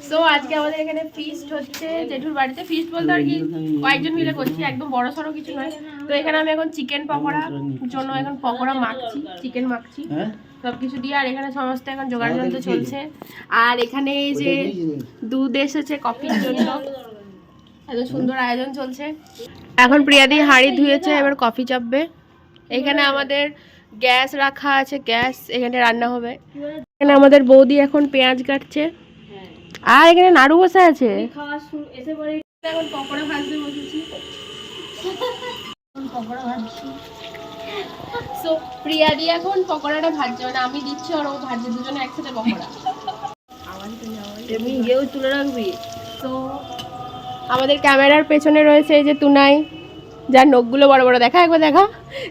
So আজকে আমাদের এখানে ফিস্ট হচ্ছে জেঠুর বাড়িতে। ফিস্ট বলতে আর কি কয়েকজন মিলে করছি, একদম বড় সড়ো কিছু নয়। তো এখানে আমি এখন চিকেন পকোড়া জন্য এখন পকোড়া মাখছি, চিকেন মাখছি সবকিছু দিয়ে। আর এখানে সমস্ত এখন জোগাড় যন্ত্র চলছে। আর এখানে এই যে দুধ এসেছে কফির জন্য, এত সুন্দর আয়োজন চলছে। এখন প্রিয়াদি হাঁড়ি ধুয়েছে, এবার কফি চাপবে। এখানে আমাদের গ্যাস রাখা আছে, গ্যাস এখানে রান্না হবে। এখানে আমাদের বৌদি এখন পেঁয়াজ কাটছে, আর এখানে নাড়ু বসে আছে। এখন পকোড়া ভাজতে বসেছি। সো প্রিয়াদি এখন পকোড়াটা ভাজছে, মানে আমি দিচ্ছি আর ও ভাজছে, দুজনে একসাথে পকোড়া। তুলে রাখবি। তো আমাদের ক্যামেরার পেছনে রয়েছে এই যে তুনাই, যার নখগুলো বড় বড়, দেখা একবার দেখা,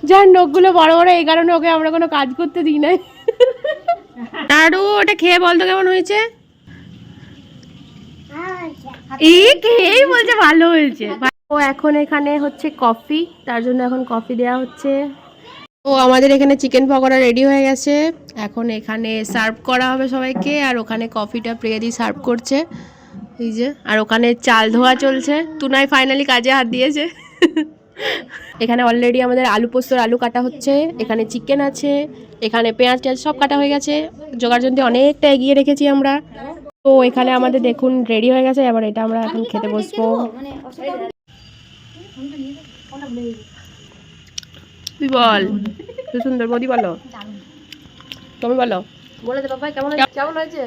যার নখগুলো বড় বড়, এই কারণে ওকে আমরা কোনো কাজ করতে দিই নাই। নাড়ু ওটা খেয়ে বলতো কেমন হয়েছে? এই বলছে ভালো হয়েছে। ও এখন এখানে হচ্ছে কফি, তার জন্য এখন কফি দেওয়া হচ্ছে। ও আমাদের এখানে চিকেন পকোড়া রেডি হয়ে গেছে, এখন এখানে সার্ভ করা হবে সবাইকে। আর ওখানে কফিটা প্রিয়াদি সার্ভ করছে এই যে। আর ওখানে চাল ধোয়া চলছে, তুনাই ফাইনালি কাজে হাত দিয়েছে। এখানে অলরেডি আমাদের আলু পোস্তর আলু কাটা হচ্ছে, এখানে চিকেন আছে, এখানে পেঁয়াজ টেয়াজ সব কাটা হয়ে গেছে। জোগাড় যন্ত্রে অনেকটা এগিয়ে রেখেছি আমরা। তো এখানে আমাদের দেখুন রেডি হয়ে গেছে, এবার এটা আমরা এখন খেতে বসবো। তুই বল, তুই সুন্দর বৌদি বলো, তুমি বলো, বলে দে বাবা কেমন হয়েছে?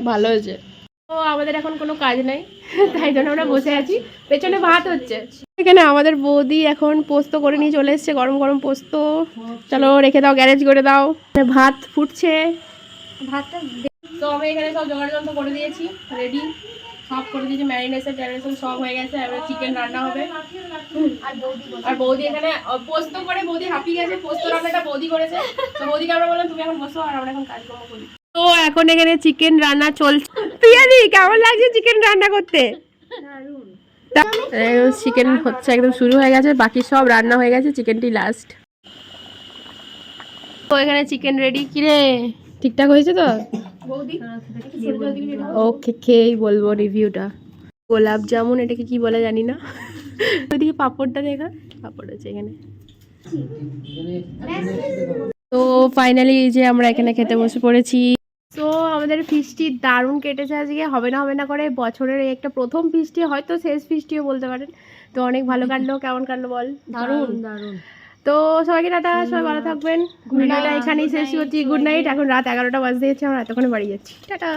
ভালো হয়েছে। তো আমাদের এখন কোনো কাজ নাই, তাই জন্য আমরা বসে আছি, পেছনে ভাত হচ্ছে। এখানে আমাদের বৌদি এখন পোস্ত করে নিয়ে চলে এসছে, গরম গরম পোস্ত। চলো রেখে দাও, গ্যারেজ করে দাও। ভাত ফুটছে, ভাতটা তো আমি এখানে সব জোগাড় যন্ত্র করে দিয়েছি, রেডি সব করে দিয়েছি, ম্যারিনেশন সব হয়ে গেছে। এবার চিকেন রান্না হবে। আর বৌদি এখানে পোস্ত করে বৌদি হাঁপিয়ে গেছে, পোস্ত রান্নাটা বৌদি করেছে। তো বৌদিকে আমরা বললাম তুমি এখন বসো, আর আমরা এখন কাজকর্ম করি। তো এখন এখানে চিকেন রান্না চলছে। প্রিয়াদি কেমন লাগছে চিকেন রান্না করতে? চিকেন হচ্ছে, একদম শুরু হয়ে গেছে, বাকি সব রান্না হয়ে গেছে, চিকেনটি লাস্ট। তো এখানে চিকেন রেডি। কিরে ঠিকঠাক হয়েছে তো? ওকে, খেয়েই বলবো রিভিউটা। গোলাপ জামুন এটাকে কি বলে জানি না। ওইদিকে পাঁপড়টা দেখা, পাঁপড় আছে এখানে। তো ফাইনালি যে আমরা এখানে খেতে বসে পড়েছি। তো আমাদের ফিস্টটি দারুণ কেটেছে আজকে, হবে না করে বছরের একটা প্রথম ফিস্টি, হয়তো শেষ ফিস্টিও বলতে পারেন। তো অনেক ভালো কাটলো। কেমন কাটলো বল? দারুণ দারুণ। তো সবাইকে টাটা, সবাই ভালো থাকবেন। ভিডিওটা এখানেই শেষ করছি। Good night. এখন রাত 11টা বাজতে যাচ্ছে, আমরা এতক্ষণে বাড়ি যাচ্ছি। টাটা।